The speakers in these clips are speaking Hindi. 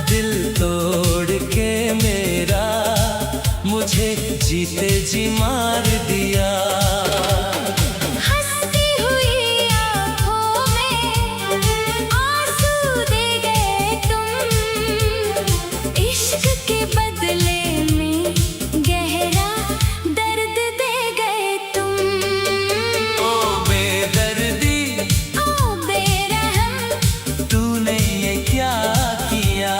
दिल तोड़ के मेरा मुझे जीते जी मार दिया। हंसती हुई आँखों में आंसू दे गए तुम, इश्क के बदले में गहरा दर्द दे गए तुम। ओ बेदर्दी, ओ बेरहम, तूने ये क्या किया?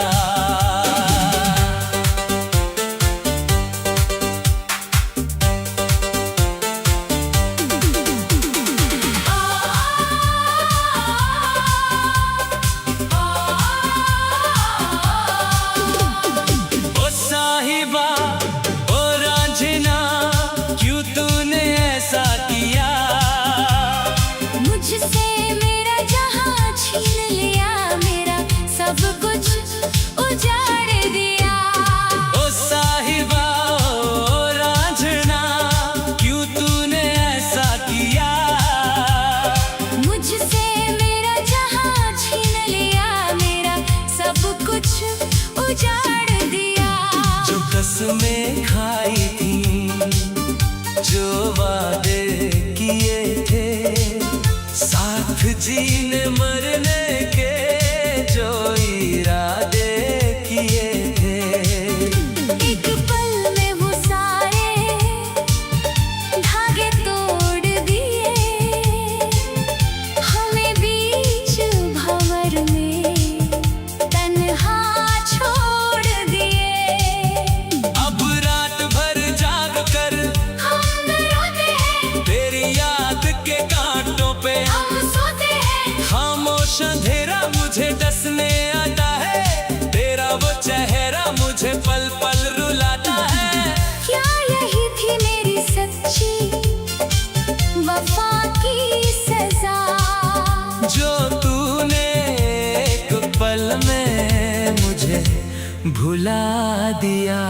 ओ साहिबा, ओ रांझना, क्यों तूने ऐसा किया? मुझसे मेरा जहां छीन लिया, मेरा सब कुछ उजाड़ दिया। ओ साहिबा, ओ रांझना, क्यों तूने ऐसा किया? मुझसे मेरा जहां छीन लिया, मेरा सब कुछ उजाड़ दिया। जो कसमें खाई थी, जो वादे किए थे, साथ जीने मरने के जो इरादे किए थे, एक पल में वो सारे धागे तोड़ दिए, हमें बीच भंवर में तन्हा छोड़ दिए। अब रात भर जाग कर हम रोते हैं, तेरी याद के कांटों पे हम सोते हैं, खामोश अंधेरा मुझे डसने आता है, तेरा वो चेहरा मुझे पल पल रुलाता है। क्या यही थी मेरी सच्ची वफा की सजा? जो तूने एक पल में मुझे भुला दिया।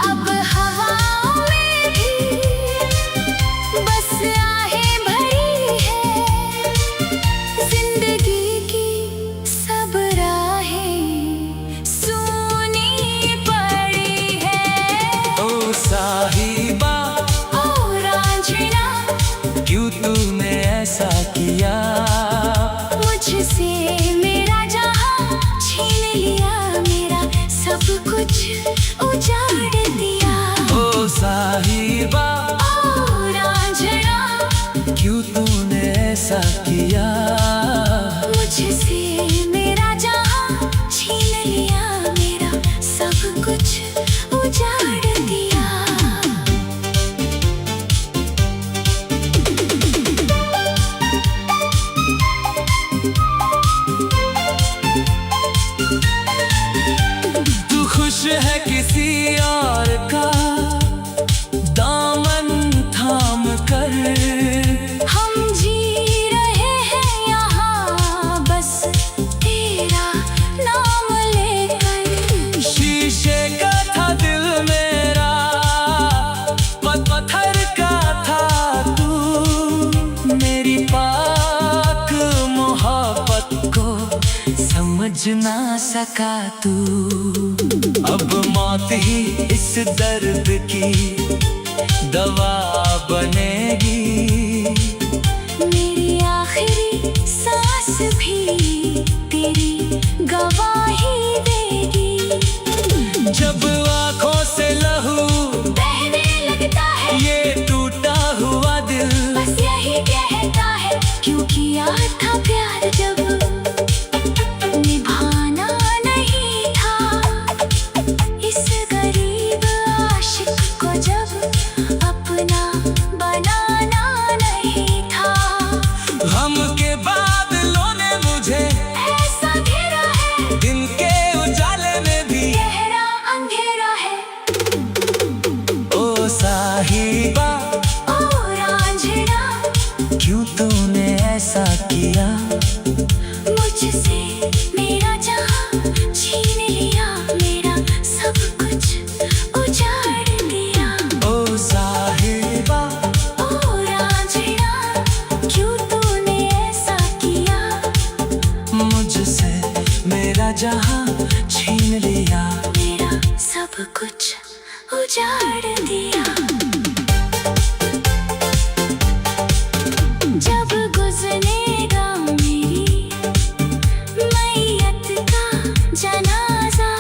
अब हवाओं में भी बस आहें भरी है, जिंदगी की सब राहें सूनी पड़ी है। ओ साहिबा, ओ रांझना, क्यों तूने ऐसा किया? मुझसे मेरा जहां छीन लिया, मेरा सब कुछ उजाड़ दिया। ओ साहिबा, ओ रांझना, क्यों तूने ऐसा किया? मुझसे मेरा जहां छीन लिया, मेरा सब कुछ उजाड़ दिया। तू खुश है किसी और का दामन थाम कर, हम जी रहे हैं यहाँ बस तेरा नाम लेकर। शीशे का था दिल मेरा, पत्थर का था तू, मेरी पाक मोहब्बत को समझ ना सका तू। अब मौत ही इस दर्द की दवा बनेगी, मेरी आखिरी सांस भी तेरी गवाही देगी। जब आंखों से लहू बहने लगता है, ये टूटा हुआ दिल बस यही कहता है, क्यों किया था प्यार जब निभाना नहीं था। इस गरीब आशिक को जब अपना बनाना कुछ उजाड़ दिया। जब गुजरेगा मेरी मैयत का जनाजा,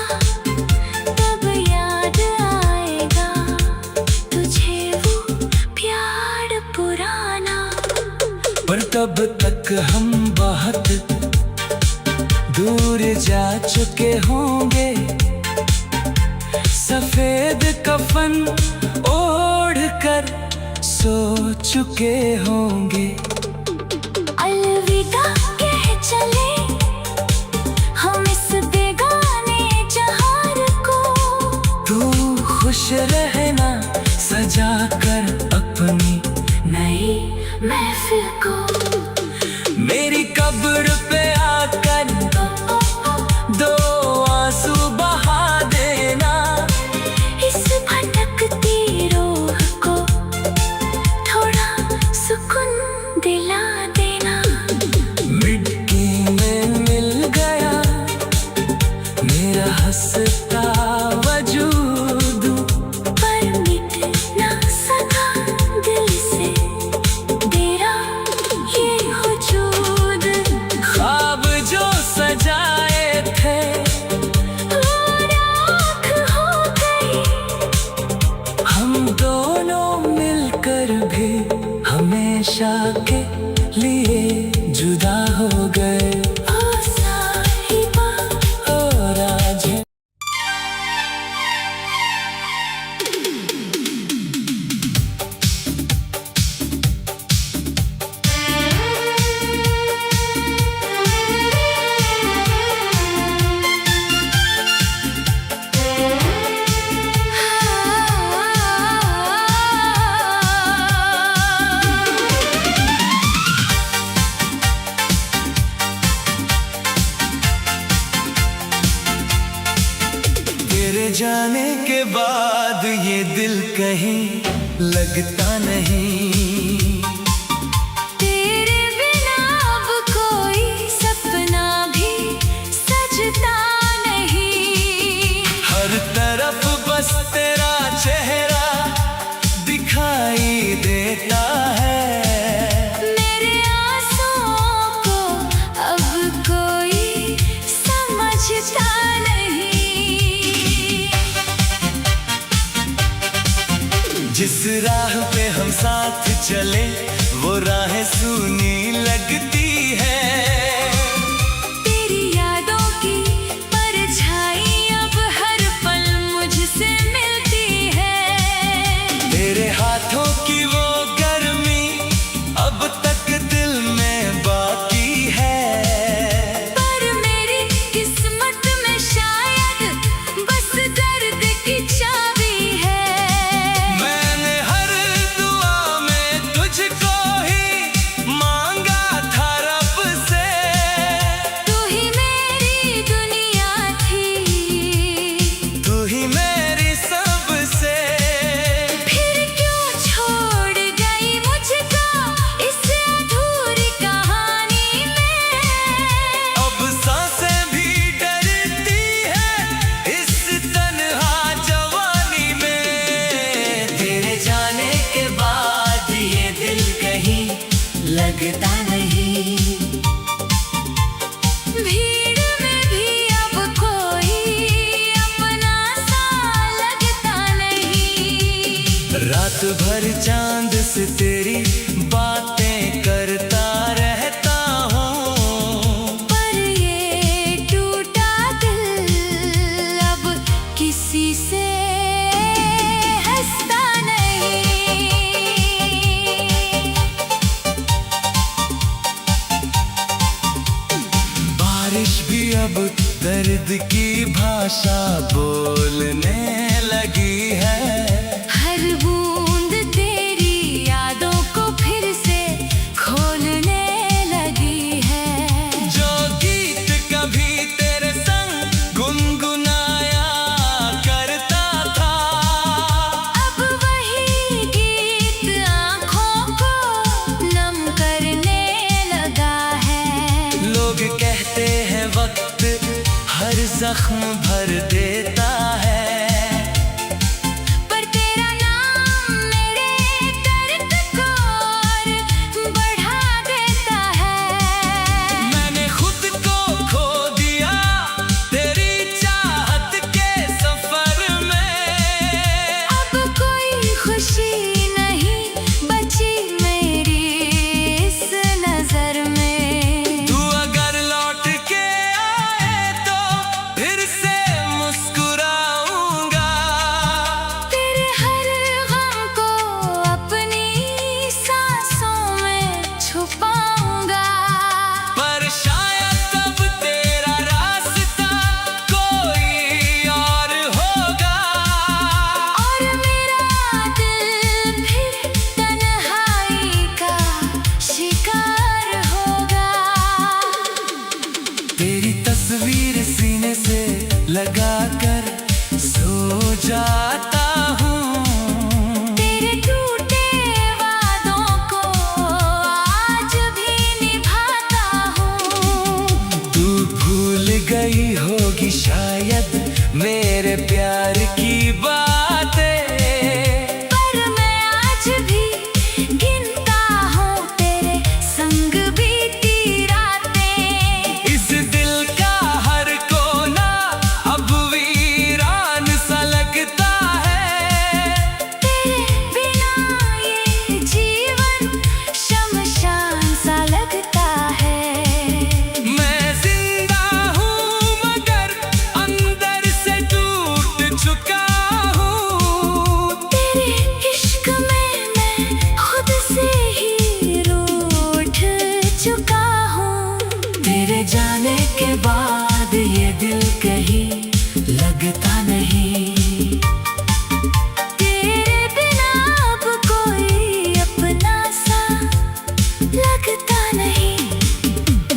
तब याद आएगा तुझे वो प्यार पुराना। पर तब तक हम बहुत दूर जा चुके होंगे, सफेद कफन ओढ़ कर सो चुके होंगे। अलविदा कह चले हम इस बेगाने जहान को। तू खुश रहना सजा कर अपनी नई महफिल को। मेरी कब्र पे आकर दो आंसू बहा देना। इस भटकती रूह को थोड़ा सुकून दिला देना। मिट्टी में मिल गया मेरा हंसता वजूद, पर मिट ना सका दिल से तेरा ये वजूद। ख्वाब जो सजाए थे वो राख हो गई। हम दोनों मिलकर भी हमेशा के लिए जुदा हो गए। ओ साहिबा और आज तेरे जाने के बाद ये दिल कहीं लगता नहीं। तेरे बिना अब कोई सपना भी सजता नहीं। हर तरफ बस तेरा चेहरा दिखाई देता है। मेरे आंसुओं को अब कोई समझता नहीं। जिस राह पे हम साथ चले वो राहें सूनी लगती है। तेरी यादों की परछाई अब हर पल मुझसे मिलती है। तेरे हाथों की वो गर्मी अब तक दिल में बाकी है। पर मेरी किस्मत में शायद बस दर्द की चाबी है। मैंने हर दुआ में तुझको ही मांगा था रब से। तू ही मेरी दुनिया थी, तू ही मेरी सबसे। फिर क्यों छोड़ गई मुझको इस अधूरी कहानी में। अब सांसें भी डरती है इस तन्हा जवानी में। तेरे जाने के बाद ये दिल कहीं लगता नहीं। भीड़ में भी अब कोई अपना सा लगता नहीं। रात भर चांद से तेरी बातें करता रहता हूँ। पर ये टूटा दिल अब किसी से हंसता नहीं। बारिश भी अब दर्द की भाषा बोलने लगी है। हर बूंद तेरी यादों को फिर से खोलने लगी है। जो गीत कभी तेरे संग गुनगुनाया करता था, अब वही गीत आँखों को नम करने लगा है। लोग कहते हैं वक्त हर जख्म भर देता है। लगा कर सो जाता हूँ। तेरे टूटे वादों को आज भी निभाता हूँ। तू भूल गई होगी शायद मेरे प्यार की बातें, पर मैं आज भी गिनता हूँ तेरे संग बीती रातें। इस दिल का हर कोना अब वीरान सा लगता है। तेरे बिना ये जीवन शमशान सा लगता है। मैं जिंदा हूँ मगर अंदर से टूट चुका हूँ। तेरे इश्क में मैं खुद से ही रूठ चुका हूँ। तेरे जाने के बाद ये दिल कहीं लगता नहीं। तेरे बिना अब कोई अपना सा लगता नहीं।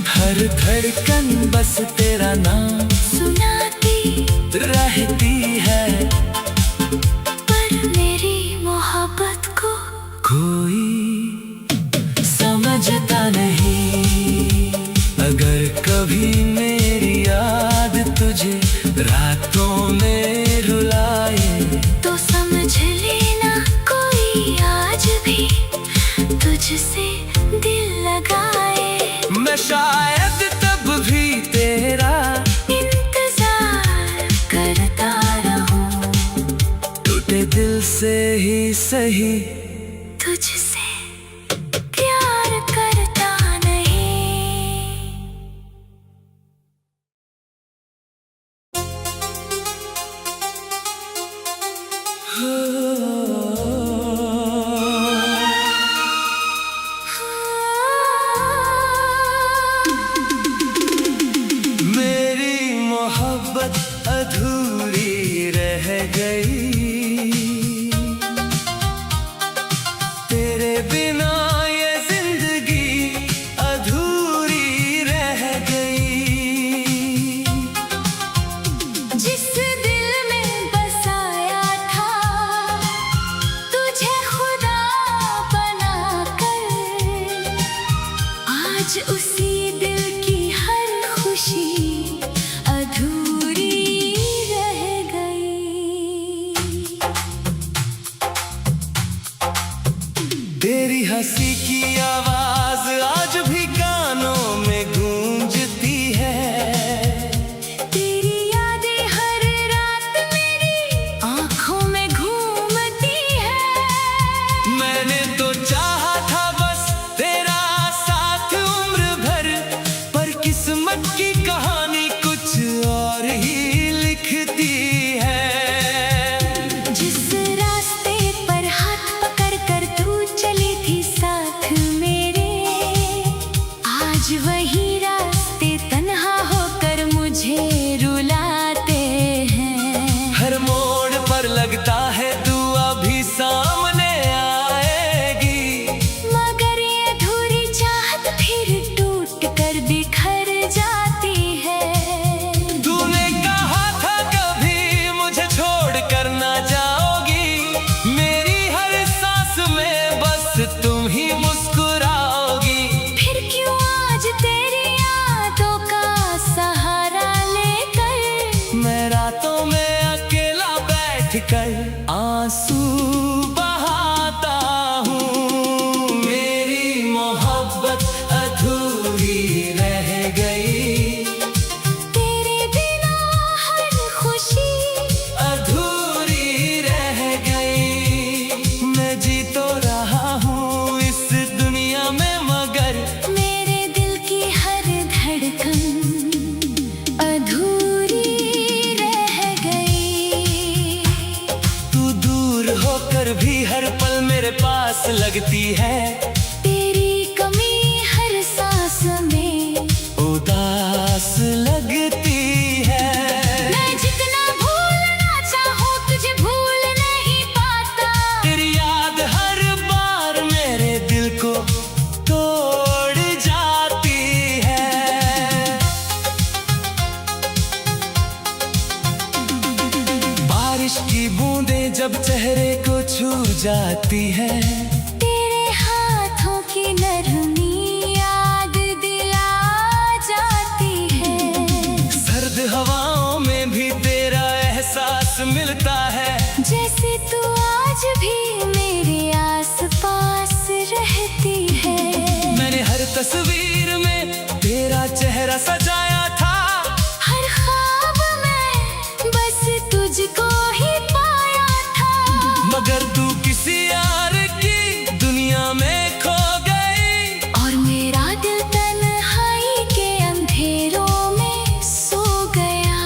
हर धड़कन बस तेरा नाम सुनाती रहती है, पर मेरी मोहब्बत को कोई समझता नहीं। अगर कभी मेरी याद तुझे रातों में रुलाए, तो समझ लेना कोई आज भी तुझसे दिल लगाए। मैं शायद तब भी तेरा इंतजार करता रहूं, टूटे दिल से ही सही। तुझसे प्यार करता नहीं। मेरी मोहब्बत अधूरी रह गई, तेरे बिना ये जिंदगी अधूरी रह गई। जिस दिल में बसाया था तुझे खुदा बनाकर, आज उसी दिल की हर खुशी अधूरी रह गई। तेरी हंसी की आवाज आज भी कानों में गूंजती है। तेरी यादें हर रात मेरी आँखों में घूमती है। मैंने तो चाहा था बस तेरा साथ उम्र भर, पर किस्मत की कहानी कुछ और ही लिखती है। जिस रास्ते पर हाथ पकड़ कर तू चली थी साथ मेरे, आज वही रास्ते तन्हा होकर मुझे रुलाते हैं। हर मोड़ पर लगता है तू अभी सामने आएगी, मगर ये अधूरी चाहत फिर टूट कर बिखर जाती है। तूने कहा था कभी मुझे छोड़ कर ना जाओगी, मेरी हर सांस में बस तुम ही मुस्कुराओगी। फिर क्यों आज तेरी यादों का सहारा लेकर मैं रातों में अकेला बैठ कर आंसू बहाता हूँ। मेरी मोहब्बत अधूरी रह गई, तेरे बिना हर खुशी अधूरी रह गई। मैं जी तो रहा हूँ इस दुनिया में मगर मेरे दिल की हर धड़कन अधूरी रह गई। तू दूर होकर भी हर पल मेरे पास लगती है। तेरी कमी हर सांस में उदास लगती है। मैं जितना भूलना चाहूँ तुझे भूल नहीं पाता। तेरी याद हर बार मेरे दिल को तोड़ जाती है। बारिश की बूंदें जब चेहरे को छू जाती है, तेरे हाथों की नरमी याद दिला जाती है। सर्द हवाओं में भी तेरा एहसास मिलता है, जैसे तू आज भी मेरे आसपास रहती है। मैंने हर तस्वीर में तेरा चेहरा सजाया था, हर ख्वाब में बस तुझको ही पाया था। मगर तू किसी यार की दुनिया में खो गई, और मेरा दिल तन्हाई के अंधेरों में सो गया।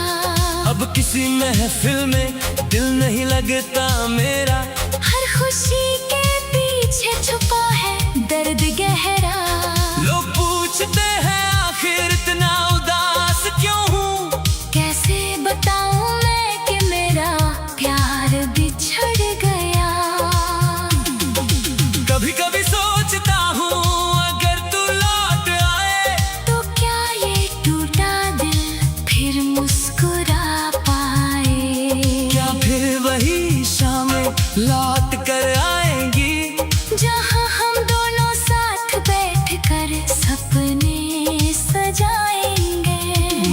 अब किसी महफिल में दिल नहीं लगता मेरा, हर खुशी के पीछे छुपा है दर्द गहरा। लोग पूछते हैं आखिर इतना उदास क्यों हूँ, कैसे बताऊं मैं कि मेरा प्यार बिछड़ गया। कभी कभी सोचता हूँ अगर तू लौट आए, तो क्या ये टूटा दिल फिर मुस्कुरा पाए। क्या फिर वही शामें लौट कर आएंगी, जहाँ हम दोनों साथ बैठकर सपने सजाएंगे।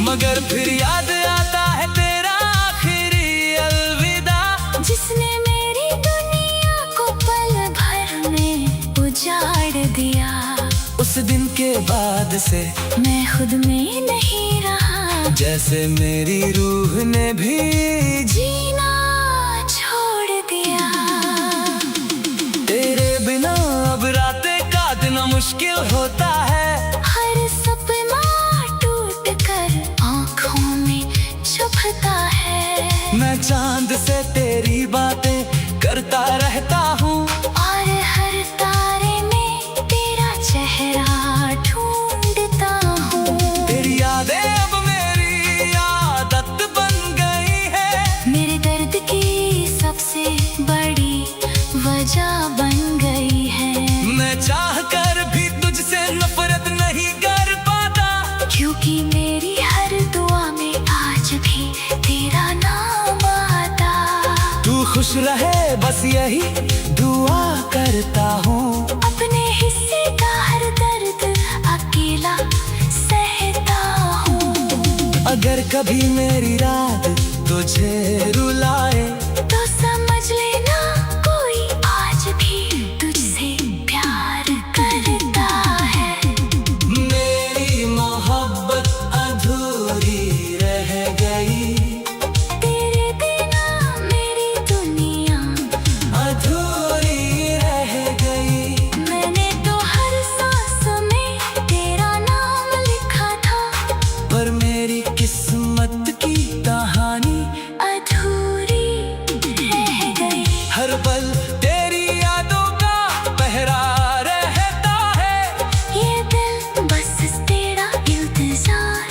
मगर फिर याद आता है तेरा आखिरी अलविदा, जिसने मेरी दुनिया को पल भर में उजाड़ दिया। उस दिन के बाद से मैं खुद में नहीं रहा, जैसे मेरी रूह ने भी जीना छोड़ दिया। तेरे बिना अब रातें काटना मुश्किल होता है, हर सपना टूट कर आँखों में चुभता है। मैं चांद से तेरी बातें करता रहता हूँ, और हर तारे में तेरा चेहरा ढूंढता हूँ। तेरी यादें अब मेरी आदत बन गई है, मेरे दर्द की सबसे बड़ी वजह बन गई है। मैं चाह कर भी तुझसे नफरत नहीं कर पाता, क्योंकि मेरी हर दुआ में आज भी तेरा नाम आता। तू खुश रहे बस यही दुआ करता हूँ, अपने हिस्से का हर दर्द अकेला सहता हूँ। अगर कभी मेरी रात तुझे रुलाए, तो समझ लेना कोई आज भी तुझसे प्यार करता है। मेरी मोहब्बत अधूरी रह गई, तेरे बिना मेरी दुनिया अधूरी रह गई। मैंने तो हर सांस में तेरा नाम लिखा था, पर मेरी किस्मत की कहानी अधूरी रह गई। हर पल तेरी यादों का पहरा रहता है, ये दिल बस तेरा इंतजार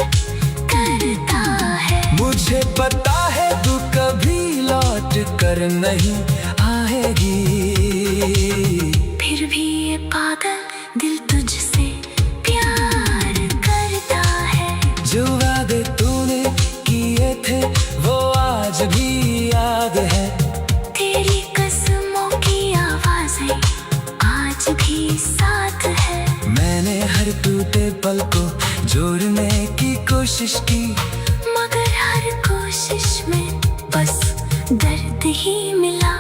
करता है। मुझे पता है तू कभी लौट कर नहीं आएगी, फिर भी ये पागल दिल तुझसे प्यार करता है। जो वादे तूने किए थे वो आज भी याद है, तेरी कसमों की आवाजें आज भी साथ है। मैंने हर टूटे पल को जोड़ने की कोशिश की, मगर हर कोशिश में बस दर्द ही मिला।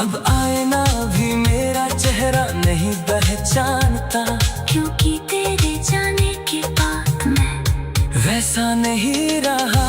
अब आईना भी मेरा चेहरा नहीं पहचानता, क्योंकि तेरे जाने के बाद मैं वैसा नहीं रहा।